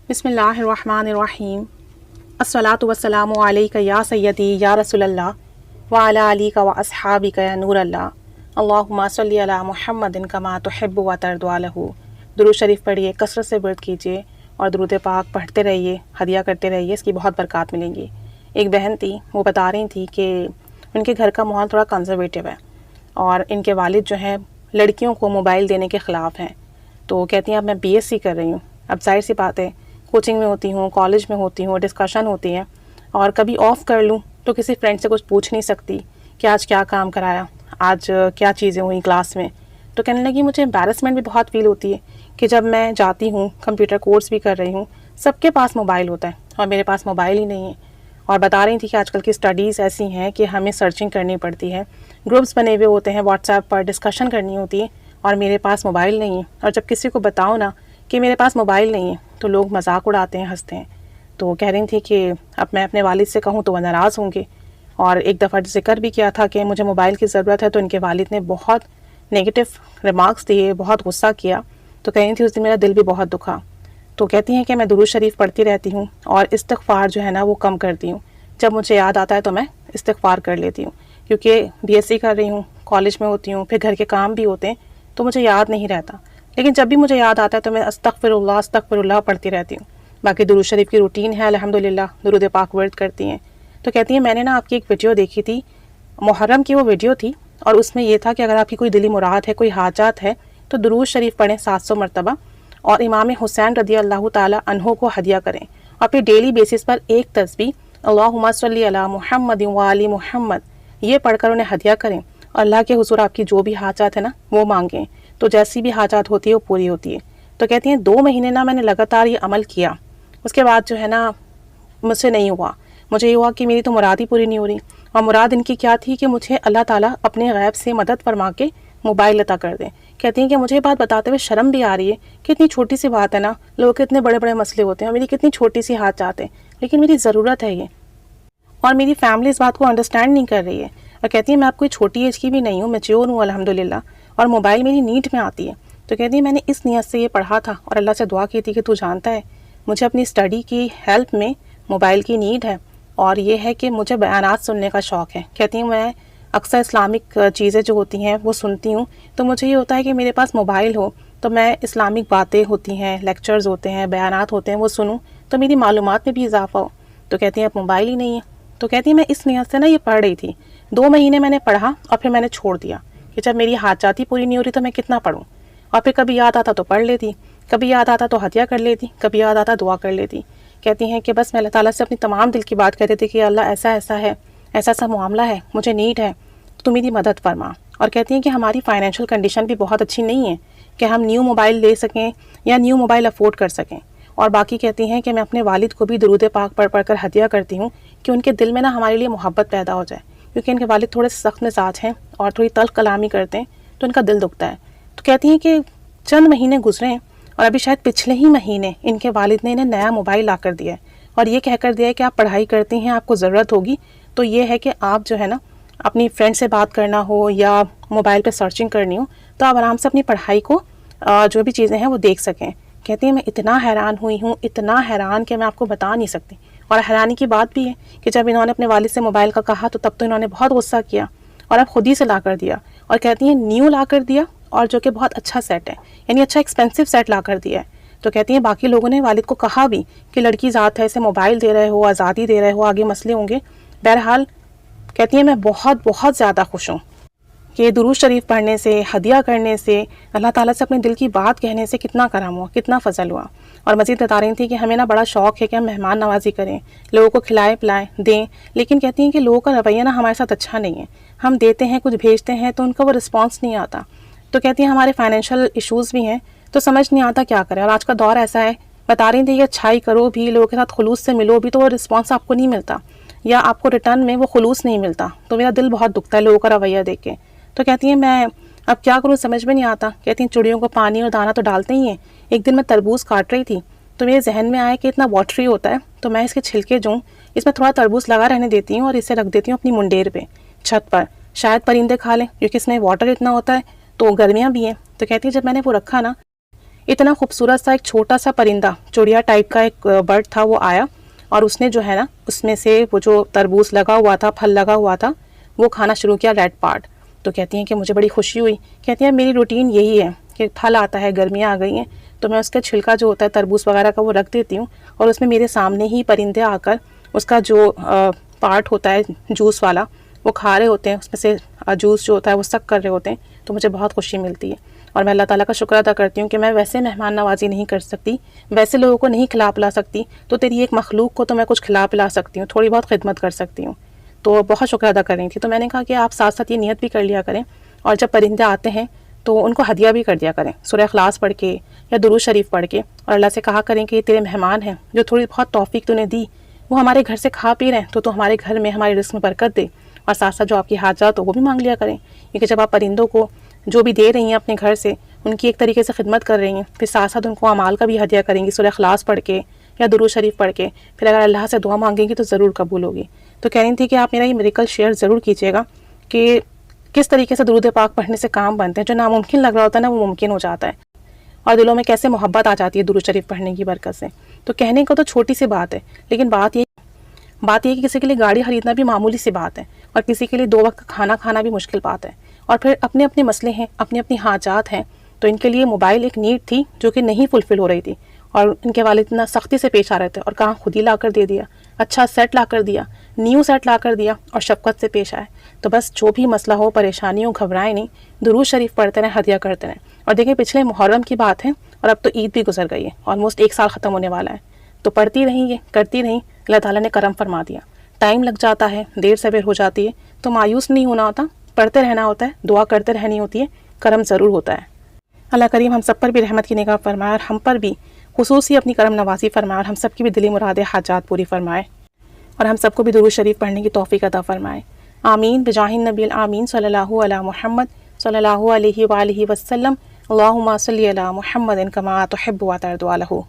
بسم اللہ الرحمن الرحیم الصلاۃ والسلام علیک یا سیدی یا رسول اللہ وعلی آلک و اصحابک یا نور اللہ اللہم صلی علی محمد کما تحب و ترضی لہ۔ درود شریف پڑھیے، کثرت سے ورد کیجیے اور درود پاک پڑھتے رہیے، ہدیہ کرتے رہیے، اس کی بہت برکات ملیں گی۔ ایک بہن تھی، وہ بتا رہی تھی کہ ان کے گھر کا ماحول تھوڑا کنزرویٹو ہے اور ان کے والد جو ہیں لڑکیوں کو موبائل دینے کے خلاف ہیں۔ تو کہتی ہیں اب میں بی ایس سی کر رہی ہوں، اب ظاہر سی بات ہے کوچنگ میں ہوتی ہوں، کالج میں ہوتی ہوں، ڈسکشن ہوتی ہے اور کبھی آف کر لوں تو کسی فرینڈ سے کچھ پوچھ نہیں سکتی کہ آج کیا کام کرایا، آج کیا چیزیں ہوئیں کلاس میں۔ تو کہنے لگی مجھے امبیرسمنٹ بھی بہت فیل ہوتی ہے کہ جب میں جاتی ہوں، کمپیوٹر کورس بھی کر رہی ہوں، سب کے پاس موبائل ہوتا ہے اور میرے پاس موبائل ہی نہیں ہے۔ اور بتا رہی تھی کہ آج کل کی اسٹڈیز ایسی ہیں کہ ہمیں سرچنگ کرنی پڑتی ہے، گروپس بنے ہوئے ہوتے ہیں واٹس ایپ پر، ڈسکشن کرنی ہوتی ہے اور میرے پاس موبائل نہیں ہے۔ اور جب کسی کو بتاؤ نا کہ میرے پاس موبائل نہیں ہے تو لوگ مذاق اڑاتے ہیں، ہنستے ہیں۔ تو کہہ رہی تھی کہ اب میں اپنے والد سے کہوں تو وہ ناراض ہوں گے، اور ایک دفعہ ذکر بھی کیا تھا کہ مجھے موبائل کی ضرورت ہے تو ان کے والد نے بہت نگیٹو ریمارکس دیے، بہت غصہ کیا۔ تو کہہ رہی تھی اس دن میرا دل بھی بہت دکھا۔ تو کہتی ہیں کہ میں درود شریف پڑھتی رہتی ہوں اور استغفار جو ہے نا وہ کم کرتی ہوں، جب مجھے یاد آتا ہے تو میں استغفار کر لیتی ہوں، کیونکہ بی ایس سی کر رہی ہوں، کالج میں ہوتی ہوں، پھر گھر کے کام بھی ہوتے ہیں تو مجھے یاد نہیں رہتا، لیکن جب بھی مجھے یاد آتا ہے تو میں استغفر اللہ پڑھتی رہتی ہوں۔ باقی درود شریف کی روٹین ہے الحمدللہ، درود پاک ورد کرتی ہیں۔ تو کہتی ہیں میں نے نا آپ کی ایک ویڈیو دیکھی تھی، محرم کی وہ ویڈیو تھی، اور اس میں یہ تھا کہ اگر آپ کی کوئی دلی مراد ہے، کوئی حاجات ہے تو درود شریف پڑھیں 700 مرتبہ اور امام حسین رضی اللہ تعالی عنہ کو ہدیہ کریں، اور پھر ڈیلی بیسس پر ایک تسبیح اللہم صلی علی محمد وآل محمد یہ پڑھ کر انہیں ہدیہ کریں، اور اللہ کے حضور آپ کی جو بھی حاجات ہے نا وہ مانگیں، تو جیسی بھی حاجات ہوتی ہے وہ پوری ہوتی ہے۔ تو کہتی ہیں 2 مہینے نا میں نے لگاتار یہ عمل کیا، اس کے بعد جو ہے نا مجھ سے نہیں ہوا، مجھے یہ ہوا کہ میری تو مراد ہی پوری نہیں ہو رہی، اور مراد ان کی کیا تھی کہ مجھے اللہ تعالیٰ اپنے غیب سے مدد فرما کے موبائل عطا کر دیں۔ کہتی ہیں کہ مجھے یہ بات بتاتے ہوئے شرم بھی آ رہی ہے کہ اتنی چھوٹی سی بات ہے نا، لوگوں کے اتنے بڑے بڑے مسئلے ہوتے ہیں اور میری کتنی چھوٹی سی حاجات ہیں، لیکن میری ضرورت ہے یہ، اور میری فیملی اس بات کو انڈرسٹینڈ نہیں کر رہی ہے۔ اور کہتی ہے میں آپ کوئی چھوٹی ایج کی بھی نہیں ہوں، میچیور ہوں الحمدللہ، اور موبائل میری نیڈ میں آتی ہے۔ تو کہتی ہے میں نے اس نیت سے یہ پڑھا تھا اور اللہ سے دعا کی تھی کہ تو جانتا ہے مجھے اپنی اسٹڈی کی ہیلپ میں موبائل کی نیڈ ہے، اور یہ ہے کہ مجھے بیانات سننے کا شوق ہے۔ کہتی ہوں میں اکثر اسلامک چیزیں جو ہوتی ہیں وہ سنتی ہوں، تو مجھے یہ ہوتا ہے کہ میرے پاس موبائل ہو تو میں اسلامک باتیں ہوتی ہیں، لیکچرز ہوتے ہیں، بیانات ہوتے ہیں، وہ سنوں تو میری معلومات میں بھی اضافہ ہو۔ تو کہتی ہیں اب موبائل ہی نہیں ہے۔ تو کہتی ہیں میں اس نیت سے نا یہ پڑھ رہی تھی، 2 مہینے میں نے پڑھا اور پھر میں نے چھوڑ دیا کہ جب میری حاجات ہی پوری نہیں ہو رہی تو میں کتنا پڑھوں، اور پھر کبھی یاد آتا تو پڑھ لیتی، کبھی یاد آتا تو ہدیہ کر لیتی، کبھی یاد آتا دعا کر لیتی۔ کہتی ہیں کہ بس میں اللہ تعالیٰ سے اپنی تمام دل کی بات کہتی تھی کہ اللہ ایسا ایسا ہے، ایسا ایسا معاملہ ہے، مجھے نیڈ ہے، تو میری مدد فرما۔ اور کہتی ہیں کہ ہماری فائنینشیل کنڈیشن بھی بہت اچھی نہیں ہے کہ ہم نیو موبائل لے سکیں یا نیو موبائل افورڈ کر سکیں۔ اور باقی کہتی ہیں کہ میں اپنے والد کو بھی درود پاک پڑھ پڑھ کر ہدیہ کرتی ہوں کہ ان کے دل میں نا ہمارے لیے محبت پیدا ہو جائے، کیونکہ ان کے والد تھوڑے سخت مزاج ہیں اور تھوڑی تلخ کلامی کرتے ہیں تو ان کا دل دکھتا ہے۔ تو کہتی ہیں کہ چند مہینے گزرے ہیں اور ابھی شاید پچھلے ہی مہینے ان کے والد نے انہیں نیا موبائل لا کر دیا ہے، اور یہ کہہ کر دیا ہے کہ آپ پڑھائی کرتی ہیں، آپ کو ضرورت ہوگی تو یہ ہے کہ آپ جو ہے نا اپنی فرینڈ سے بات کرنا ہو یا موبائل پہ سرچنگ کرنی ہو تو آپ آرام سے اپنی پڑھائی کو جو بھی چیزیں ہیں وہ دیکھ سکیں۔ کہتی ہیں میں اتنا حیران ہوئی ہوں، اتنا حیران کہ میں آپ کو بتا نہیں سکتی۔ اور حیرانی کی بات بھی ہے کہ جب انہوں نے اپنے والد سے موبائل کا کہا تو تب تو انہوں نے بہت غصہ کیا اور اب خود ہی سے لا کر دیا، اور کہتی ہیں نیو لا کر دیا، اور جو کہ بہت اچھا سیٹ ہے، یعنی اچھا ایکسپینسو سیٹ لا کر دیا ہے۔ تو کہتی ہیں باقی لوگوں نے والد کو کہا بھی کہ لڑکی ذات ہے، اسے موبائل دے رہے ہو، آزادی دے رہے ہو، آگے مسئلے ہوں گے۔ بہرحال کہتی ہیں میں بہت بہت زیادہ خوش ہوں کہ درود شریف پڑھنے سے، ہدیہ کرنے سے، اللہ تعالیٰ سے اپنے دل کی بات کہنے سے کتنا کرم ہوا، کتنا فضل ہوا۔ اور مزید بتا رہی تھی کہ ہمیں نا بڑا شوق ہے کہ ہم مہمان نوازی کریں، لوگوں کو کھلائیں پلائیں دیں، لیکن کہتی ہیں کہ لوگوں کا رویہ نا ہمارے ساتھ اچھا نہیں ہے، ہم دیتے ہیں کچھ بھیجتے ہیں تو ان کا وہ رسپانس نہیں آتا۔ تو کہتی ہیں ہمارے فائنینشیل ایشوز بھی ہیں تو سمجھ نہیں آتا کیا کریں، اور آج کا دور ایسا ہے، بتا رہی تھی کہ اچھائی کرو بھی، لوگوں کے ساتھ خلوص سے ملو بھی تو وہ رسپانس آپ کو نہیں ملتا، یا آپ کو ریٹرن میں وہ خلوص نہیں ملتا، تو میرا دل بہت دکھتا ہے لوگوں کا رویہ دیکھ کے۔ تو کہتی ہیں میں اب کیا کروں سمجھ میں نہیں آتا۔ کہتی ہیں چڑیوں کو پانی اور دانہ تو ڈالتے ہی ہیں۔ ایک دن میں تربوز کاٹ رہی تھی تو میرے ذہن میں آیا کہ اتنا واٹری ہوتا ہے تو میں اس کے چھلکے جو اس میں تھوڑا تربوز لگا رہنے دیتی ہوں اور اسے رکھ دیتی ہوں اپنی منڈیر پہ، چھت پر، شاید پرندے کھا لیں، کیونکہ اس میں واٹر اتنا ہوتا ہے تو گرمیاں بھی ہیں۔ تو کہتی ہیں جب میں نے وہ رکھا نا اتنا خوبصورت سا ایک چھوٹا سا پرندہ، چڑیا ٹائپ کا ایک برڈ تھا، وہ آیا اور اس نے جو ہے نا اس میں سے وہ جو تربوز لگا ہوا تھا، پھل لگا ہوا تھا، وہ کھانا شروع کیا، ریڈ پارٹ۔ تو کہتی ہیں کہ مجھے بڑی خوشی ہوئی، کہتی ہیں میری روٹین یہی ہے کہ پھل آتا ہے، گرمیاں آ گئی ہیں تو میں اس کا چھلکا جو ہوتا ہے تربوز وغیرہ کا وہ رکھ دیتی ہوں، اور اس میں میرے سامنے ہی پرندے آ کر اس کا جو پارٹ ہوتا ہے جوس والا وہ کھا رہے ہوتے ہیں، اس میں سے جوس جو ہوتا ہے وہ سک کر رہے ہوتے ہیں، تو مجھے بہت خوشی ملتی ہے۔ اور میں اللہ تعالیٰ کا شکر ادا کرتی ہوں کہ میں ویسے مہمان نوازی نہیں کر سکتی، ویسے لوگوں کو نہیں کھلا پلا سکتی، تو تیری ایک مخلوق کو تو میں کچھ کھلا پلا سکتی ہوں، تھوڑی بہت خدمت کر سکتی ہوں۔ تو بہت شکر ادا کر رہی تھی۔ تو میں نے کہا کہ آپ ساتھ ساتھ یہ نیت بھی کر لیا کریں، اور جب پرندے آتے ہیں تو ان کو ہدیہ بھی کر دیا کریں، سورہ اخلاص پڑھ کے یا درود شریف پڑھ کے، اور اللہ سے کہا کریں کہ یہ تیرے مہمان ہیں، جو تھوڑی بہت توفیق تو نے دی، وہ ہمارے گھر سے کھا پی رہے ہیں، تو ہمارے گھر میں ہمارے رزق میں برکت دے، اور ساتھ ساتھ جو آپ کی حاجات ہو وہ بھی مانگ لیا کریں، کیونکہ جب آپ پرندوں کو جو بھی دے رہی ہیں اپنے گھر سے، ان کی ایک طریقے سے خدمت کر رہی ہیں، پھر ساتھ ساتھ ان کو اعمال کا بھی ہدیہ کریں گی، سورہ اخلاص پڑھ کے یا درود شریف پڑھ کے، پھر اگر اللہ سے دعا مانگیں گی تو ضرور قبول ہوگی۔ تو کہہ رہی تھی کہ آپ میرا یہ میریکل شیئر ضرور کیجیے گا کہ کس طریقے سے درود پاک پڑھنے سے کام بنتے ہیں، جو ناممکن لگ رہا ہوتا ہے نا وہ ممکن ہو جاتا ہے، اور دلوں میں کیسے محبت آ جاتی ہے درود شریف پڑھنے کی برکت سے۔ تو کہنے کو تو چھوٹی سی بات ہے، لیکن بات یہ کہ کسی کے لیے گاڑی خریدنا بھی معمولی سی بات ہے، اور کسی کے لیے 2 وقت کھانا کھانا بھی مشکل بات ہے، اور پھر اپنے اپنے مسئلے ہیں، اپنی اپنی حاجات ہیں۔ تو ان کے لیے موبائل ایک نیڈ تھی جو کہ نہیں فلفل ہو رہی تھی، اور ان کے والد اتنا سختی سے پیش آ رہے تھے، اور کہاں خود ہی لا کر دے دیا، اچھا سیٹ لا کر دیا، نیو سیٹ لا کر دیا، اور شفقت سے پیش آئے۔ تو بس جو بھی مسئلہ ہو، پریشانی ہو، گھبرائیں نہیں، درود شریف پڑھتے رہیں، ہدیہ کرتے رہیں۔ اور دیکھیں پچھلے محرم کی بات ہے، اور اب تو عید بھی گزر گئی ہے، آلموسٹ 1 سال ختم ہونے والا ہے، تو پڑھتی رہیں، یہ کرتی رہیں، اللہ تعالیٰ نے کرم فرما دیا۔ ٹائم لگ جاتا ہے، دیر سویر ہو جاتی ہے، تو مایوس نہیں ہونا ہوتا، پڑھتے رہنا ہوتا ہے، دعا کرتے رہنی ہوتی ہے، کرم ضرور ہوتا ہے۔ اللہ کریم ہم سب پر بھی رحمت کی نگاہ فرمائے، اور ہم پر بھی خصوصی اپنی کرم نوازی فرمائے، اور ہم سب کی بھی دلی مراد حاجات پوری فرمائے، اور ہم سب کو بھی درود شریف پڑھنے کی توفیق عطا فرمائے۔ آمین بجاہ النبی الآمین صلی اللہ علی محمد صلی اللہ علیہ وآلہ وسلم۔ اللہم صلی علی محمد کما تحب و ترضی عنہ۔